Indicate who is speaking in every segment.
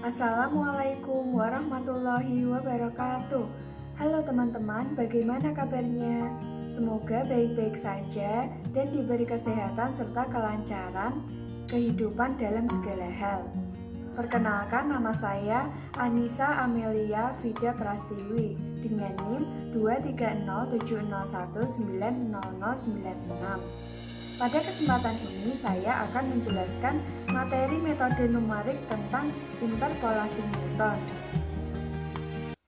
Speaker 1: Assalamualaikum warahmatullahi wabarakatuh. Halo teman-teman, bagaimana kabarnya? Semoga baik-baik saja dan diberi kesehatan serta kelancaran kehidupan dalam segala hal. Perkenalkan, nama saya Anissa Amelia Vida Prastiwi dengan NIM 23070190096. Pada kesempatan ini saya akan menjelaskan materi metode numerik tentang interpolasi Newton.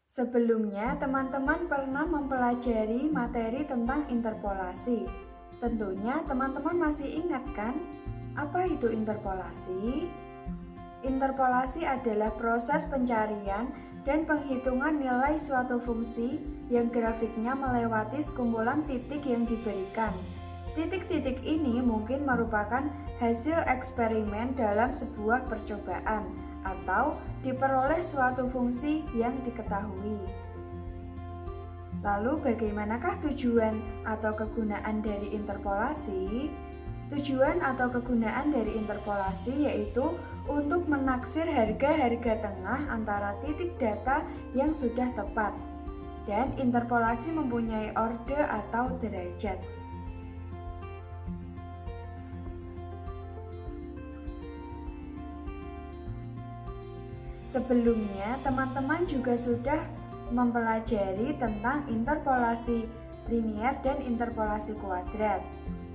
Speaker 1: Sebelumnya, teman-teman pernah mempelajari materi tentang interpolasi. Tentunya teman-teman masih ingat kan? Apa itu interpolasi? Interpolasi adalah proses pencarian dan penghitungan nilai suatu fungsi yang grafiknya melewati sekumpulan titik yang diberikan. Titik-titik ini mungkin merupakan hasil eksperimen dalam sebuah percobaan atau diperoleh suatu fungsi yang diketahui. Lalu bagaimanakah tujuan atau kegunaan dari interpolasi? Tujuan atau kegunaan dari interpolasi yaitu untuk menaksir harga-harga tengah antara titik data yang sudah tepat. Dan interpolasi mempunyai orde atau derajat. Sebelumnya, teman-teman juga sudah mempelajari tentang interpolasi linier dan interpolasi kuadrat.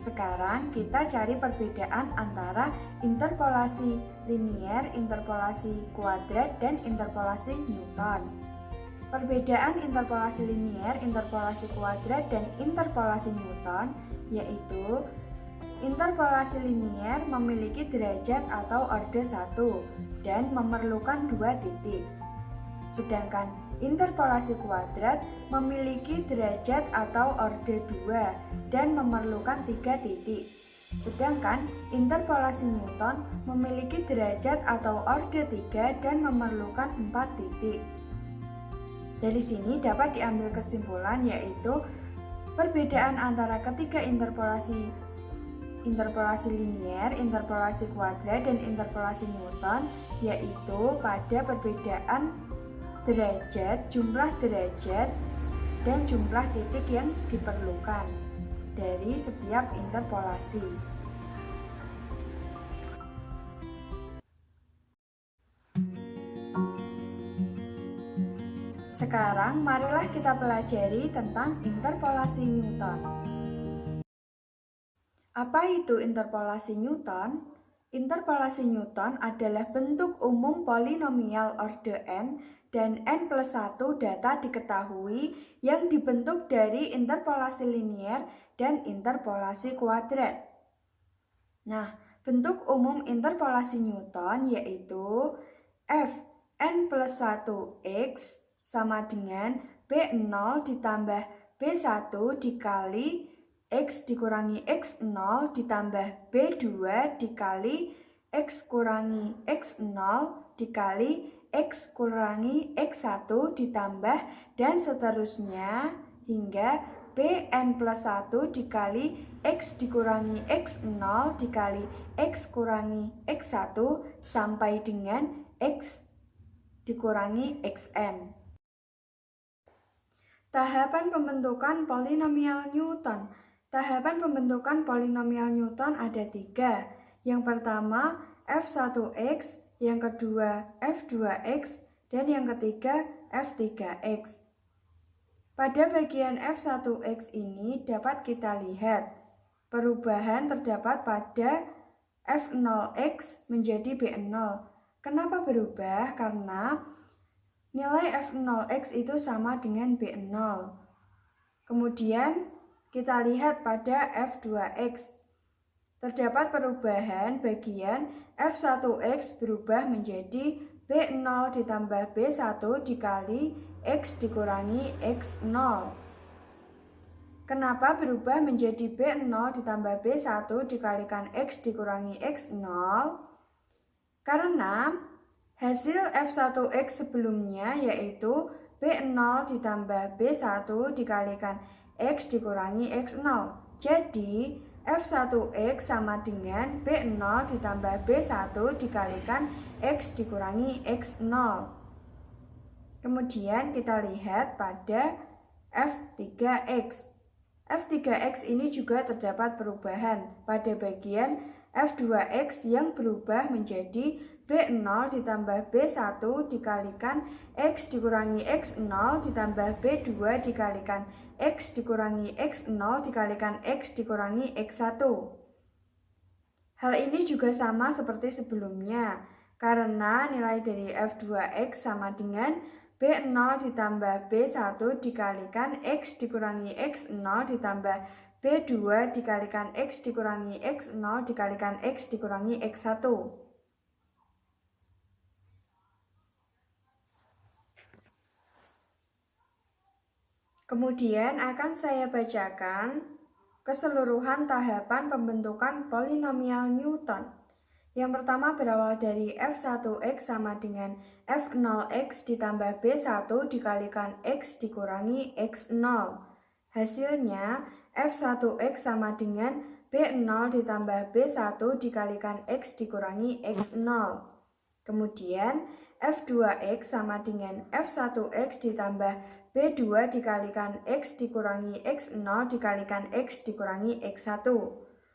Speaker 1: Sekarang kita cari perbedaan antara interpolasi linier, interpolasi kuadrat, dan interpolasi Newton. Perbedaan interpolasi linier, interpolasi kuadrat, dan interpolasi Newton yaitu interpolasi linier memiliki derajat atau orde 1 dan memerlukan 2 titik. Sedangkan interpolasi kuadrat memiliki derajat atau orde 2 dan memerlukan 3 titik. Sedangkan interpolasi Newton memiliki derajat atau orde 3 dan memerlukan 4 titik. Dari sini dapat diambil kesimpulan yaitu perbedaan antara ketiga interpolasi linier, interpolasi kuadrat, dan interpolasi Newton yaitu pada perbedaan derajat, jumlah derajat, dan jumlah titik yang diperlukan dari setiap interpolasi. Sekarang marilah kita pelajari tentang interpolasi Newton. Apa itu interpolasi Newton? Interpolasi Newton adalah bentuk umum polinomial orde n dan n plus 1 data diketahui yang dibentuk dari interpolasi linier dan interpolasi kuadrat. Nah, bentuk umum interpolasi Newton yaitu f n plus 1x sama dengan b0 ditambah b1 dikali X dikurangi X0 ditambah B2 dikali X kurangi X0 dikali X kurangi X1 ditambah dan seterusnya hingga Bn plus 1 dikali X dikurangi X0 dikali X kurangi X1 sampai dengan X dikurangi Xn. Tahapan pembentukan polinomial Newton. Tahapan pembentukan polinomial Newton ada 3. Yang pertama f1x, yang kedua f2x, dan yang ketiga f3x. Pada bagian f1x ini dapat kita lihat perubahan terdapat pada f0x menjadi b0. Kenapa berubah? Karena nilai f0x itu sama dengan b0. Kemudian kita lihat pada f2x. Terdapat perubahan bagian f1x berubah menjadi b0 ditambah b1 dikali x dikurangi x0. Kenapa berubah menjadi b0 ditambah b1 dikalikan x dikurangi x0? Karena hasil f1x sebelumnya yaitu b0 ditambah b1 dikalikan X dikurangi X0. Jadi F1X sama dengan B0 ditambah B1 dikalikan X dikurangi X0. Kemudian kita lihat pada F3X. F3X ini juga terdapat perubahan pada bagian F2X yang berubah menjadi B0 ditambah B1 dikalikan X dikurangi X0 ditambah B2 dikalikan X dikurangi X0 dikalikan X dikurangi X1. Hal ini juga sama seperti sebelumnya, karena nilai dari F2X sama dengan B0 ditambah B1 dikalikan X dikurangi X0 ditambah B2 dikalikan X dikurangi X0 dikalikan X dikurangi X1. Kemudian akan saya bacakan keseluruhan tahapan pembentukan polinomial Newton. Yang pertama berawal dari F1X sama dengan F0X ditambah B1 dikalikan X dikurangi X0. Hasilnya F1X sama dengan B0 ditambah B1 dikalikan X dikurangi X0. Kemudian F2X sama dengan F1X ditambah B2 dikalikan X dikurangi X0 dikalikan X dikurangi X1.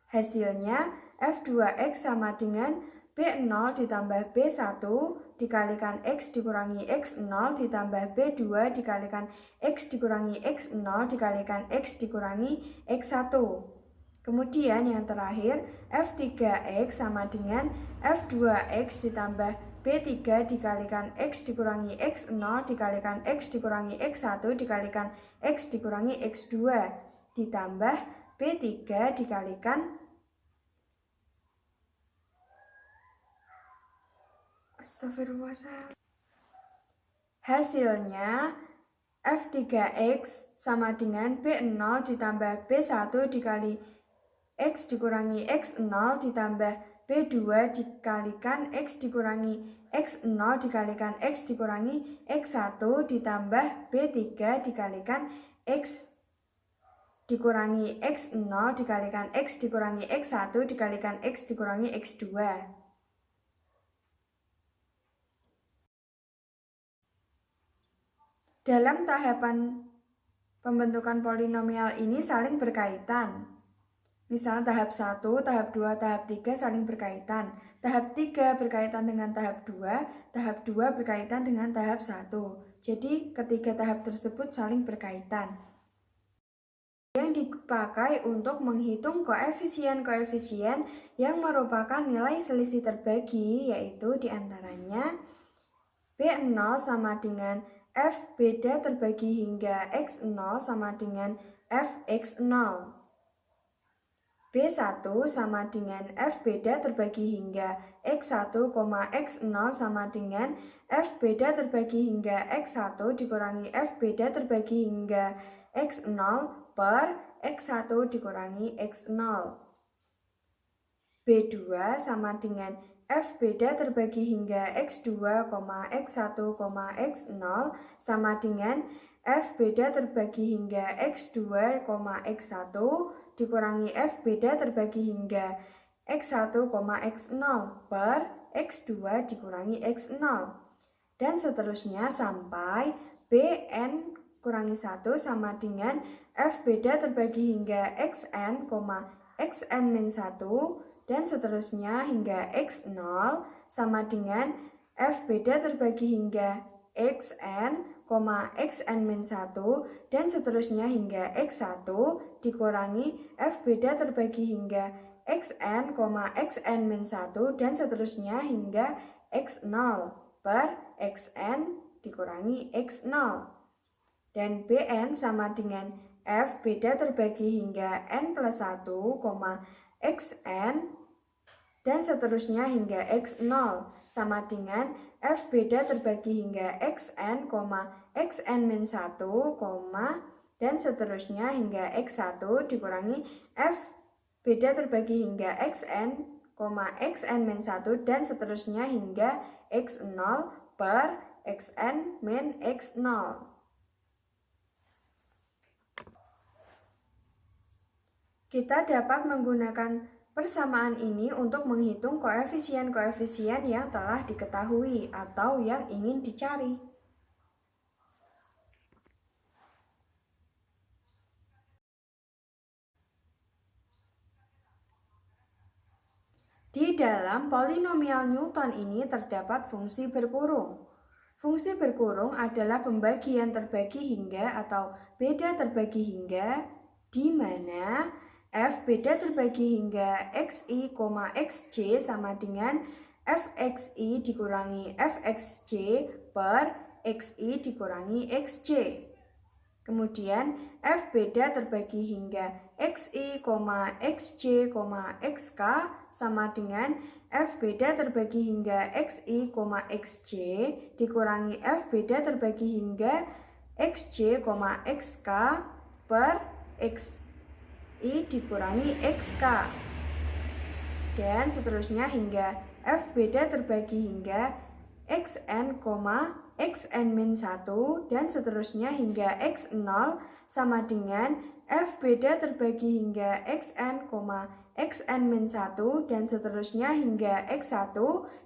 Speaker 1: Hasilnya F2X sama dengan B0 ditambah B1 dikalikan X dikurangi X0 ditambah B2 dikalikan X dikurangi X0 dikalikan X dikurangi X1. Kemudian yang terakhir F3X sama dengan F2X ditambah B3 dikalikan X dikurangi X0 dikalikan X dikurangi X1 dikalikan X dikurangi X2 ditambah B3 dikalikan Astagfirullahaladzim. Hasilnya F3X sama dengan B0 ditambah B1 dikali X dikurangi X0 ditambah B2 dikalikan X dikurangi X0 dikalikan X dikurangi X1 ditambah B3 dikalikan X dikurangi X0 dikalikan X dikurangi X1 dikalikan X dikurangi X2. Dalam tahapan pembentukan polinomial ini saling berkaitan. Misalnya tahap 1, tahap 2, tahap 3 saling berkaitan. Tahap 3 berkaitan dengan tahap 2, tahap 2 berkaitan dengan tahap 1. Jadi ketiga tahap tersebut saling berkaitan. Yang dipakai untuk menghitung koefisien-koefisien yang merupakan nilai selisih terbagi, yaitu diantaranya B0 sama dengan F beda terbagi hingga X0 sama dengan Fx0. B1 sama dengan F beda terbagi hingga X1, X0 sama dengan F beda terbagi hingga X1 dikurangi F beda terbagi hingga X0 per X1 dikurangi X0. B2 sama dengan F beda terbagi hingga X2, X1, X0 sama dengan F beda terbagi hingga X2, X1 dikurangi F beda terbagi hingga X1, X0 per X2 dikurangi X0. Dan seterusnya sampai Bn kurangi 1 sama dengan F beda terbagi hingga Xn, Xn min 1 dan seterusnya hingga X0 sama dengan F beda terbagi hingga Xn, Xn min 1 dan seterusnya hingga X1 dikurangi F beda terbagi hingga Xn, Xn min 1 dan seterusnya hingga X0 per Xn dikurangi X0. Dan Bn sama dengan F beda terbagi hingga N plus 1, Xn dan seterusnya hingga X0 sama dengan F beda terbagi hingga Xn, Xn min 1, dan seterusnya hingga X1 dikurangi F beda terbagi hingga Xn, Xn min 1 dan seterusnya hingga X0 per Xn min X0. Kita dapat menggunakan persamaan ini untuk menghitung koefisien-koefisien yang telah diketahui atau yang ingin dicari. Di dalam polinomial Newton ini terdapat fungsi berkurung. Fungsi berkurung adalah pembagian terbagi hingga atau beda terbagi hingga, di mana f beda terbagi hingga xi, xj sama dengan fxi dikurangi fxj per xi dikurangi xj. Kemudian f beda terbagi hingga xi, xj, xk sama dengan f beda terbagi hingga xi, xj dikurangi f beda terbagi hingga xj, xk per xi dikurangi xk. Dan seterusnya hingga f beda terbagi hingga xn, xn-1 dan seterusnya hingga x0 sama dengan f beda terbagi hingga xn, xn-1 dan seterusnya hingga x1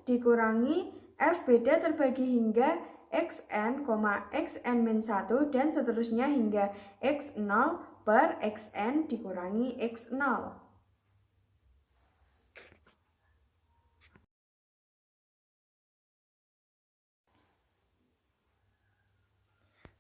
Speaker 1: dikurangi f beda terbagi hingga xn, xn-1 dan seterusnya hingga x0 per xn dikurangi x0.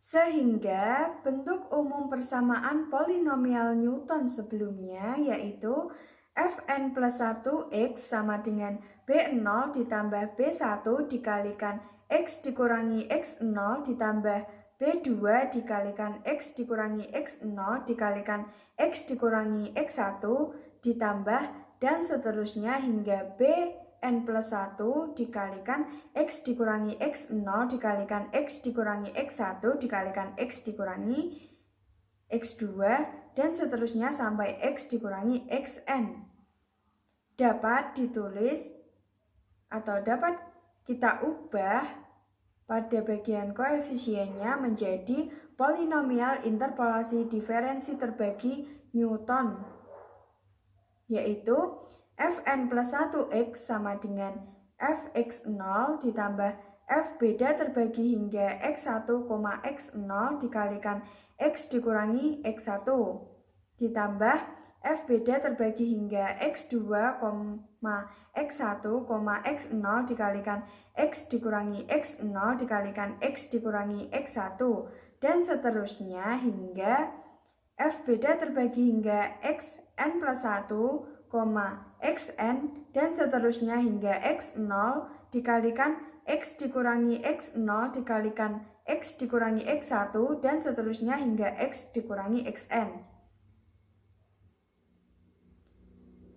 Speaker 1: Sehingga bentuk umum persamaan polinomial Newton sebelumnya yaitu fn plus 1x sama dengan b0 ditambah b1 dikalikan x dikurangi x0 ditambah b2 dikalikan x dikurangi x0 dikalikan x dikurangi x1 ditambah dan seterusnya hingga n plus 1 dikalikan x dikurangi x0 dikalikan x dikurangi x1 dikalikan x dikurangi x2 dan seterusnya sampai x dikurangi xn. Dapat ditulis atau dapat kita ubah pada bagian koefisiennya menjadi polinomial interpolasi diferensi terbagi Newton, yaitu fn plus 1x sama dengan fx0 ditambah f beda terbagi hingga x1, x0 dikalikan x dikurangi x1 ditambah f beda terbagi hingga x2, x1, x0 dikalikan x dikurangi x0 dikalikan x dikurangi x1 dan seterusnya hingga f beda terbagi hingga xn plus 1, xn dan seterusnya hingga x0 dikalikan x dikurangi x0 dikalikan x dikurangi x1 dan seterusnya hingga x dikurangi xn.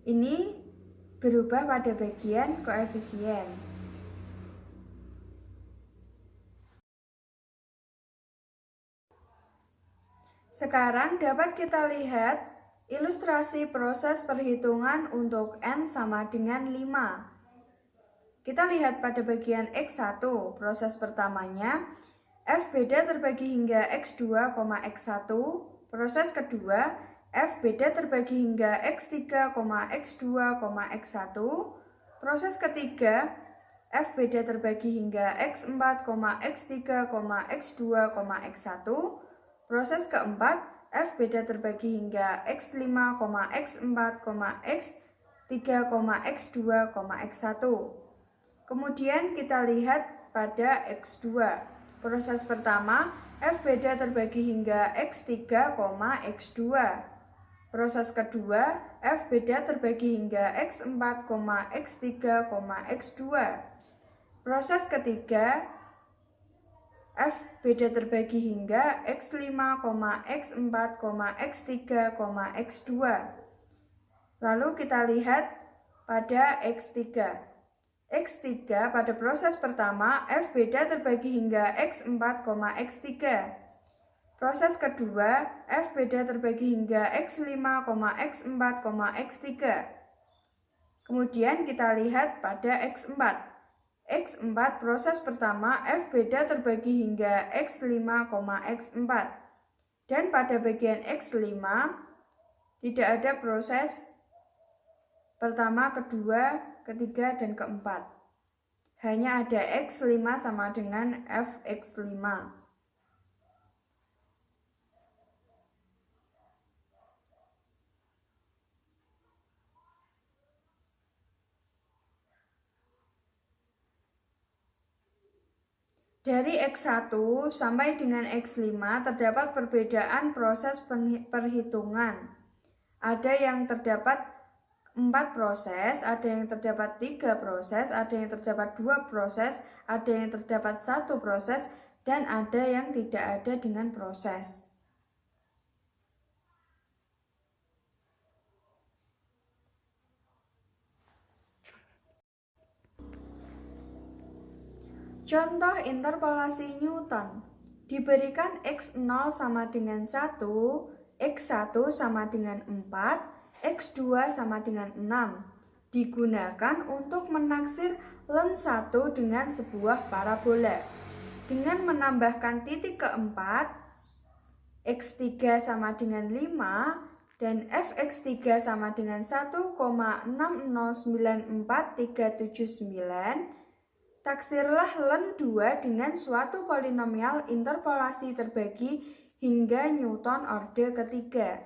Speaker 1: Ini berubah pada bagian koefisien. Sekarang dapat kita lihat ilustrasi proses perhitungan untuk n sama dengan 5. Kita lihat pada bagian x1, proses pertamanya f beda terbagi hingga x2, x1. Proses kedua f beda terbagi hingga x3, x2, x1. Proses ketiga f beda terbagi hingga x4, x3, x2, x1. Proses keempat f beda terbagi hingga x5, x4, x3, x2, x1. Kemudian kita lihat pada x2. Proses pertama, f beda terbagi hingga x3, x2. Proses kedua, f beda terbagi hingga x4, x3, x2. Proses ketiga, f beda terbagi hingga x5, x4, x3, x2. Lalu kita lihat pada x3. X3 pada proses pertama f beda terbagi hingga x4, x3. Proses kedua f beda terbagi hingga x5, x4, x3. Kemudian kita lihat pada x4. X4 proses pertama f beda terbagi hingga x5, x4. Dan pada bagian x5 Tidak ada proses pertama, kedua, ketiga, dan keempat. Hanya ada X5 sama dengan Fx5. Dari X1 sampai dengan X5 terdapat perbedaan proses perhitungan. Ada yang terdapat 4 proses, ada yang terdapat 3 proses, ada yang terdapat 2 proses, ada yang terdapat 1 proses, dan ada yang tidak ada dengan proses. Contoh interpolasi Newton. Diberikan X0 sama dengan 1, X1 sama dengan 4, X2 sama dengan 6. Digunakan untuk menaksir len 1 dengan sebuah parabola. Dengan menambahkan titik keempat, X3 sama dengan 5, dan Fx3 sama dengan 1,6094379, taksirlah len 2 dengan suatu polinomial interpolasi terbagi hingga Newton orde ketiga.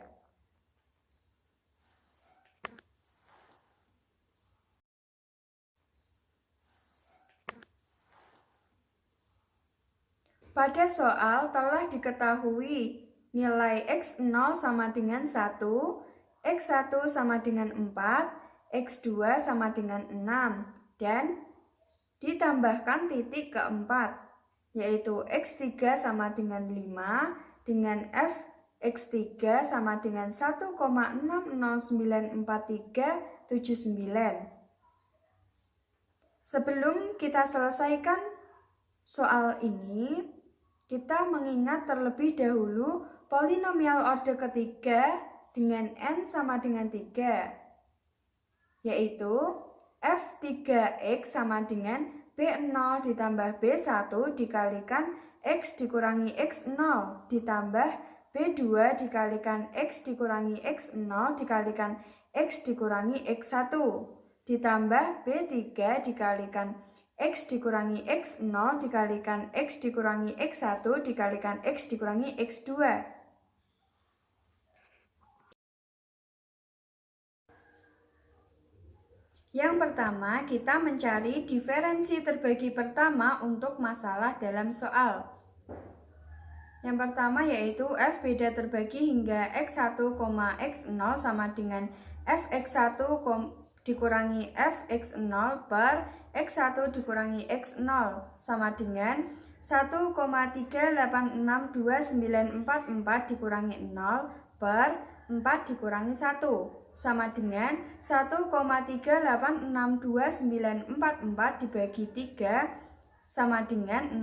Speaker 1: Pada soal telah diketahui nilai X0 sama dengan 1, X1 sama dengan 4, X2 sama dengan 6, dan ditambahkan titik keempat, yaitu X3 sama dengan 5, dengan Fx3 sama dengan 1,6094379. Sebelum kita selesaikan soal ini, kita mengingat terlebih dahulu polinomial orde ketiga dengan n sama dengan 3, yaitu F3x sama dengan B0 ditambah B1 dikalikan X dikurangi X0 ditambah B2 dikalikan X dikurangi X0 dikalikan X dikurangi X1 ditambah B3 dikalikan X dikurangi X0 dikalikan X dikurangi X1 dikalikan X dikurangi X2. Yang pertama, kita mencari diferensi terbagi pertama untuk masalah dalam soal. Yang pertama yaitu F beda terbagi hingga X1, X0 sama dengan Fx1 dikurangi Fx0 per X1 dikurangi X0 sama dengan 1,3862944 dikurangi 0 per 4 dikurangi 1 sama dengan 1,3862944 dibagi 3 sama dengan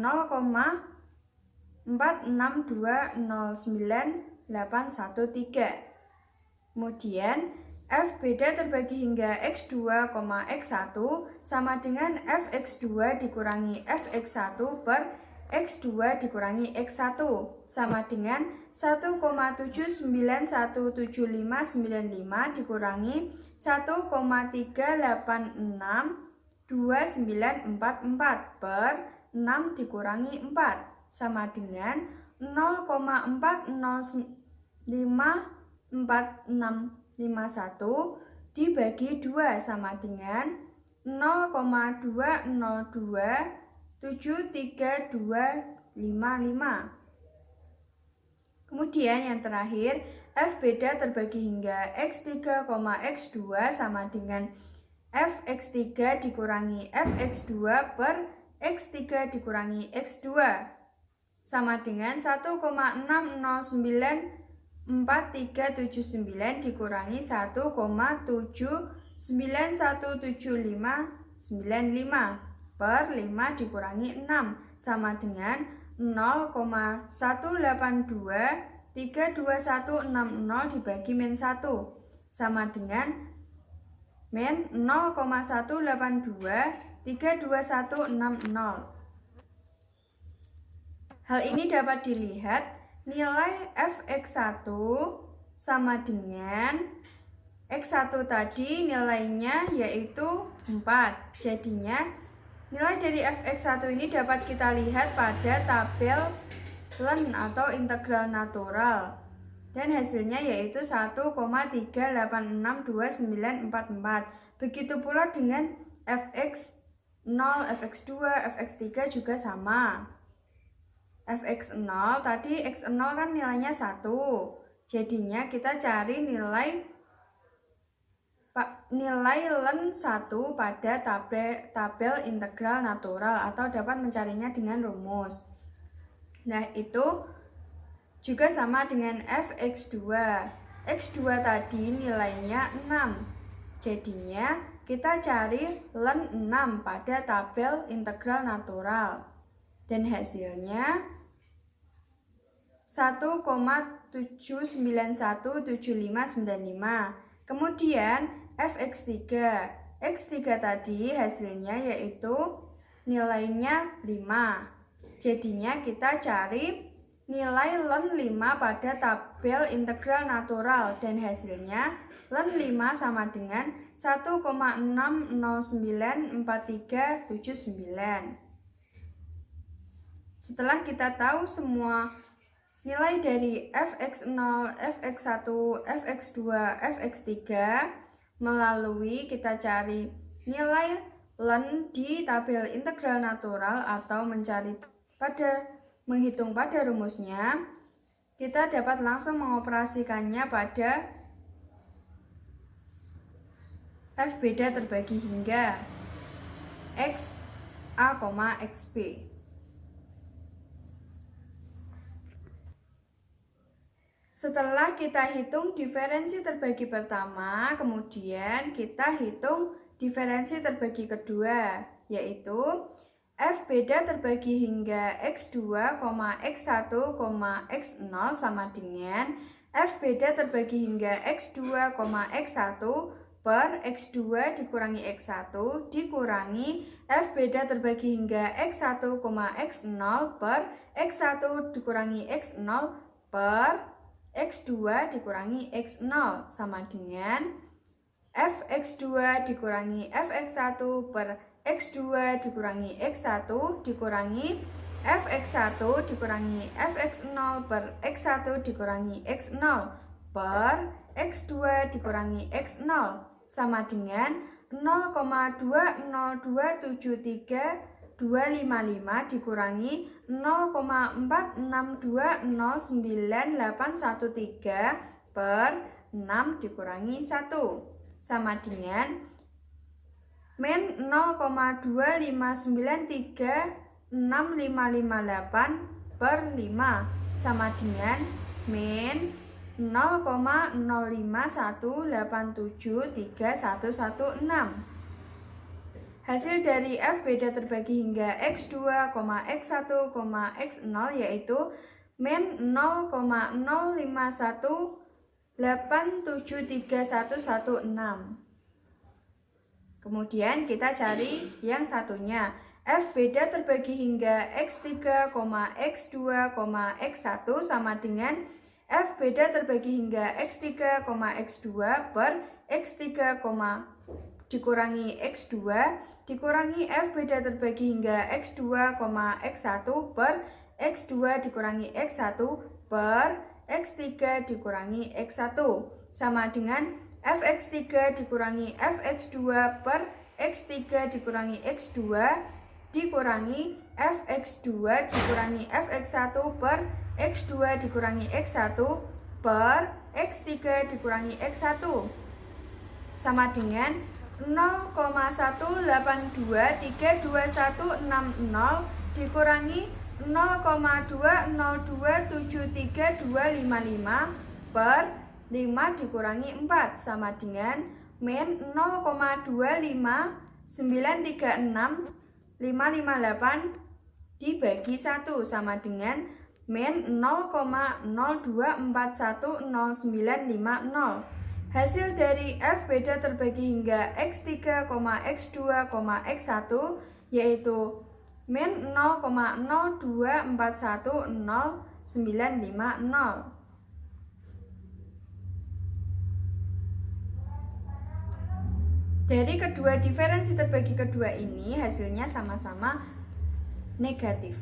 Speaker 1: 0,46209813. Kemudian F beda terbagi hingga X2, X1 sama dengan Fx2 dikurangi Fx1 per X2 dikurangi X1 sama dengan 1,79179595 dikurangi 1,3862944 per 6 dikurangi 4 sama dengan 0,405451 dibagi 2 sama dengan 0,2027325. Kemudian yang terakhir, F beda terbagi hingga X3, X2 sama dengan Fx3 dikurangi Fx2 per X3 dikurangi X2 sama dengan 1,6094379 dikurangi 1,79175595 per 5 dikurangi 6 sama dengan 0,1823260 dibagi min 1 sama dengan min 0,1823260. Hal ini dapat dilihat nilai Fx1 sama dengan X1 tadi nilainya yaitu 4. Jadinya nilai dari fx1 ini dapat kita lihat pada tabel ln atau integral natural. Dan hasilnya yaitu 1,3862944. Begitu pula dengan fx0, fx2, fx3 juga sama. fx0 tadi x0 kan nilainya 1. Jadinya kita cari nilai ln 1 pada tabel integral natural atau dapat mencarinya dengan rumus. Nah, itu juga sama dengan fx2. x2 tadi nilainya 6. Jadinya kita cari ln 6 pada tabel integral natural. Dan hasilnya 1,7917595. Kemudian fx3. x3 tadi hasilnya yaitu nilainya 5. Jadinya kita cari nilai ln 5 pada tabel integral natural dan hasilnya ln 5 sama dengan 1,6094379. Setelah kita tahu semua nilai dari fx0, fx1, fx2, fx3, melalui kita cari nilai ln di tabel integral natural atau menghitung pada rumusnya, kita dapat langsung mengoperasikannya pada f beda terbagi hingga x a, x b. Setelah kita hitung diferensi terbagi pertama, kemudian kita hitung diferensi terbagi kedua, yaitu f beda terbagi hingga x2, x1, x0 sama dengan f beda terbagi hingga x2, x1 per x2 dikurangi x1 dikurangi f beda terbagi hingga x1, x0 per x1 dikurangi x0 per x2 dikurangi x0 sama dengan fx2 dikurangi fx1 per x2 dikurangi x1 dikurangi fx1 dikurangi fx0 per x1 dikurangi x0 per x2 dikurangi x0 sama dengan 0,20273 255 dikurangi 0,462098813 per 6 dikurangi 1 sama dengan min 0,25936558 per 5 sama dengan min 0,0518731116. Hasil dari f beda terbagi hingga x2, x1, x0 yaitu min 0,0518731116. Kemudian kita cari yang satunya. F beda terbagi hingga x3, x2, x1 sama dengan f beda terbagi hingga x3, x2 per x3, dikurangi x2 dikurangi f beda terbagi hingga x2, x1 per x2 dikurangi x1 per x3 dikurangi x1 sama dengan fx3 dikurangi fx2 per x3 dikurangi x2 dikurangi fx2 dikurangi fx1 per x2 dikurangi x1 per x3 dikurangi x1 sama dengan 0,182321160 dikurangi 0,202732555 per 5 dikurangi 4 sama dengan min 0,25936 558 dibagi 1 sama dengan min 0,02410950. Hasil dari f beda terbagi hingga x3, x2, x1 yaitu min 0,02410950. Dari kedua diferensi terbagi kedua ini hasilnya sama-sama negatif.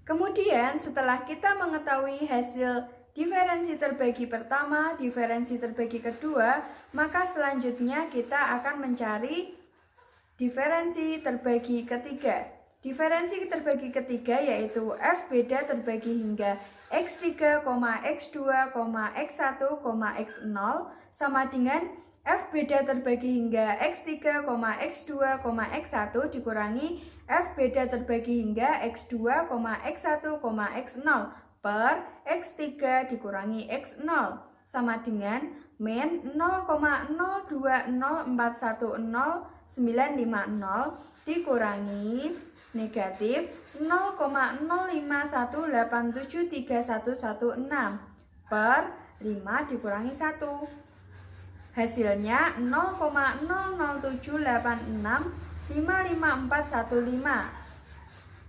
Speaker 1: Kemudian setelah kita mengetahui hasil diferensi terbagi pertama, diferensi terbagi kedua, maka selanjutnya kita akan mencari diferensi terbagi ketiga. Diferensi terbagi ketiga yaitu F beda terbagi hingga X3, X2, X1, X0 sama dengan F beda terbagi hingga X3, X2, X1 dikurangi F beda terbagi hingga X2, X1, X0 per X3 dikurangi X0 sama dengan min 0,020410,950 dikurangi negatif 0,051873116 per 5 dikurangi 1. Hasilnya 0,0078655415.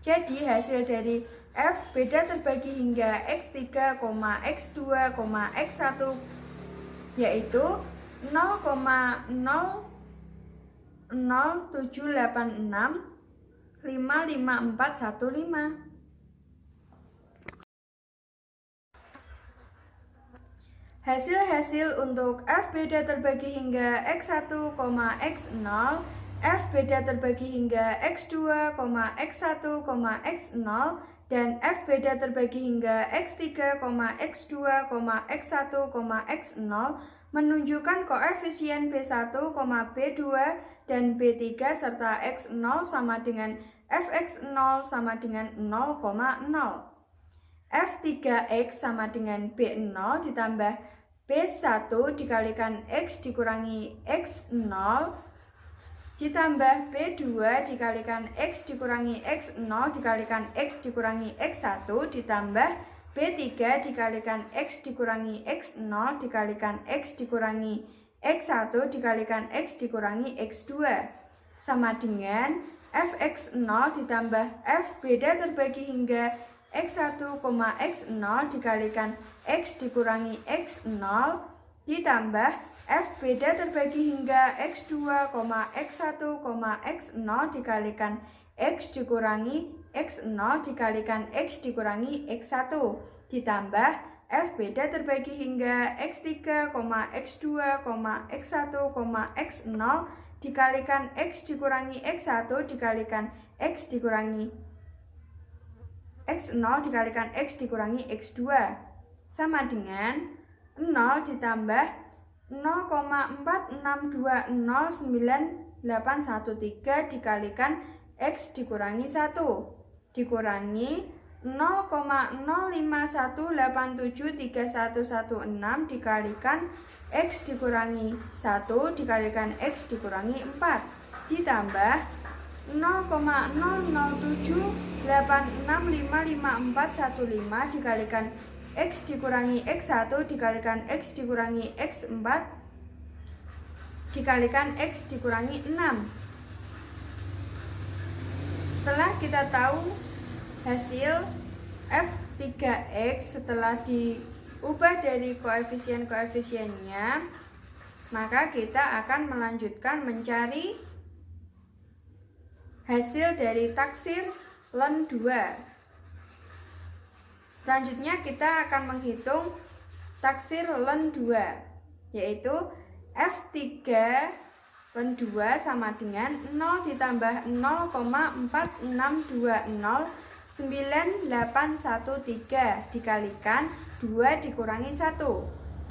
Speaker 1: Jadi hasil dari F beda terbagi hingga X3, X2, X1 yaitu 0,00786555415. Hasil-hasil untuk F beda terbagi hingga X1, X0, F beda terbagi hingga X2, X1, X0, dan F beda terbagi hingga X3, X2, X1, X0 menunjukkan koefisien B1, B2, dan B3 serta X0 sama dengan Fx0 sama dengan 0,0. F3x sama dengan B0 ditambah B1 dikalikan X dikurangi X0 ditambah B2 dikalikan X dikurangi X0 dikalikan X dikurangi X1 ditambah B3 dikalikan X dikurangi X0 dikalikan X dikurangi X1 dikalikan X dikurangi X2 sama dengan Fx0 ditambah F beda terbagi hingga X1, X0 dikalikan X dikurangi X0 ditambah F beda terbagi hingga X2, X1, X0 dikalikan X dikurangi X0 dikalikan X dikurangi X1 ditambah F beda terbagi hingga X3, X2, X1, X0 dikalikan X dikurangi X1 dikalikan X dikurangi X0 dikalikan X dikurangi X2 sama dengan 0 ditambah 0,46209813 dikalikan X dikurangi 1 dikurangi 0,051873116 dikalikan X dikurangi 1 dikalikan X dikurangi 4 ditambah 0,00786555415 dikalikan X dikurangi X1 dikalikan X dikurangi X4 dikalikan X dikurangi 6. Setelah kita tahu hasil F3x setelah diubah dari koefisien-koefisiennya, maka kita akan melanjutkan mencari hasil dari taksir ln 2. Selanjutnya kita akan menghitung taksir ln 2, yaitu F3 ln 2 sama dengan 0 ditambah 0,46209813 dikalikan 2 dikurangi 1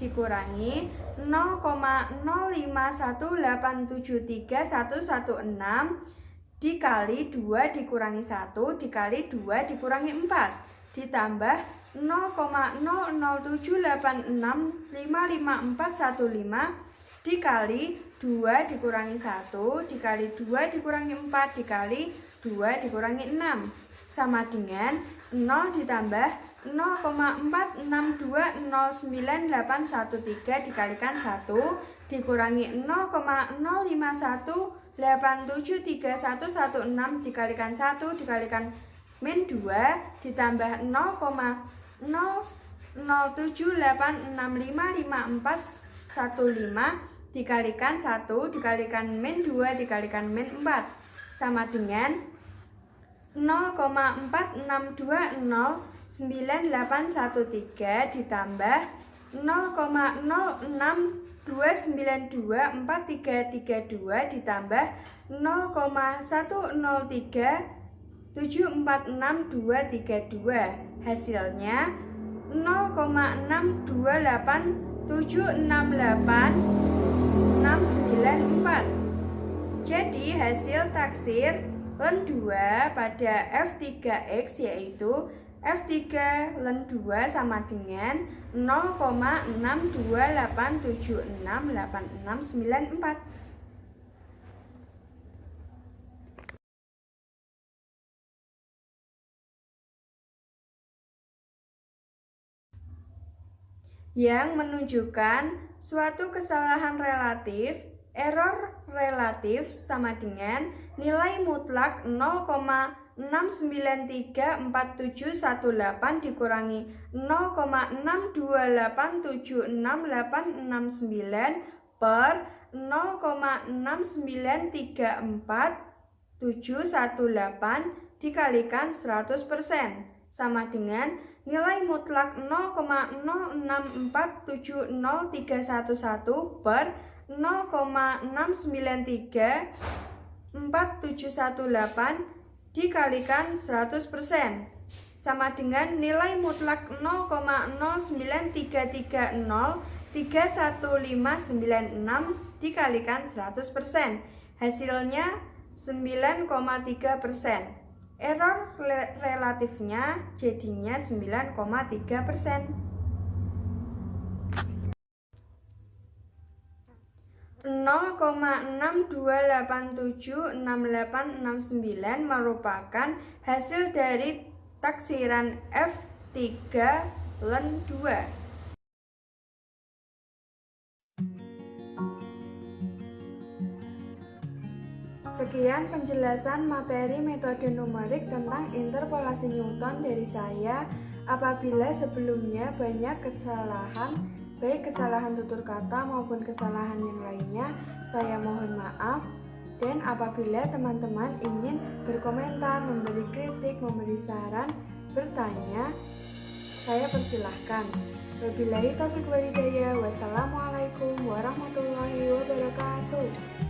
Speaker 1: dikurangi 0,0518731116 dikali 2 dikurangi 1 dikali 2 dikurangi 4 ditambah 0,00786555415 dikali 2 dikurangi 1 dikali 2 dikurangi 4 dikali 2 dikurangi 6 sama dengan 0 ditambah 0,46209813 dikalikan 1 dikurangi 0,051873116 dikalikan 1 dikalikan min 2 ditambah 0,0 0,786554415 dikalikan 1 dikalikan min 2 dikalikan min 4 sama dengan 0,4620981 ditambah 0,062924332 ditambah 0,103746232. Hasilnya 0,628768694. Jadi hasil taksir len 2 pada F3X yaitu F3 len 2 sama dengan 0,628768694. Yang menunjukkan suatu kesalahan relatif, error relatif sama dengan nilai mutlak 0,6934718 dikurangi 0,628768689 per 0,6934718 dikalikan 100% sama dengan nilai mutlak 0,0647031 per 0,6934718 dikalikan 100% sama dengan nilai mutlak 0,093303159 dikalikan 100%. Hasilnya 9,3%. Error relatifnya jadinya 9,3%. 0,62876869 merupakan hasil dari taksiran F3 len 2. Sekian penjelasan materi metode numerik tentang interpolasi Newton dari saya. Apabila sebelumnya banyak kesalahan, baik kesalahan tutur kata maupun kesalahan yang lainnya, saya mohon maaf. Dan apabila teman-teman ingin berkomentar, memberi kritik, memberi saran, bertanya, saya persilahkan. Wabillahi taufiq walhidayah. Wassalamualaikum warahmatullahi wabarakatuh.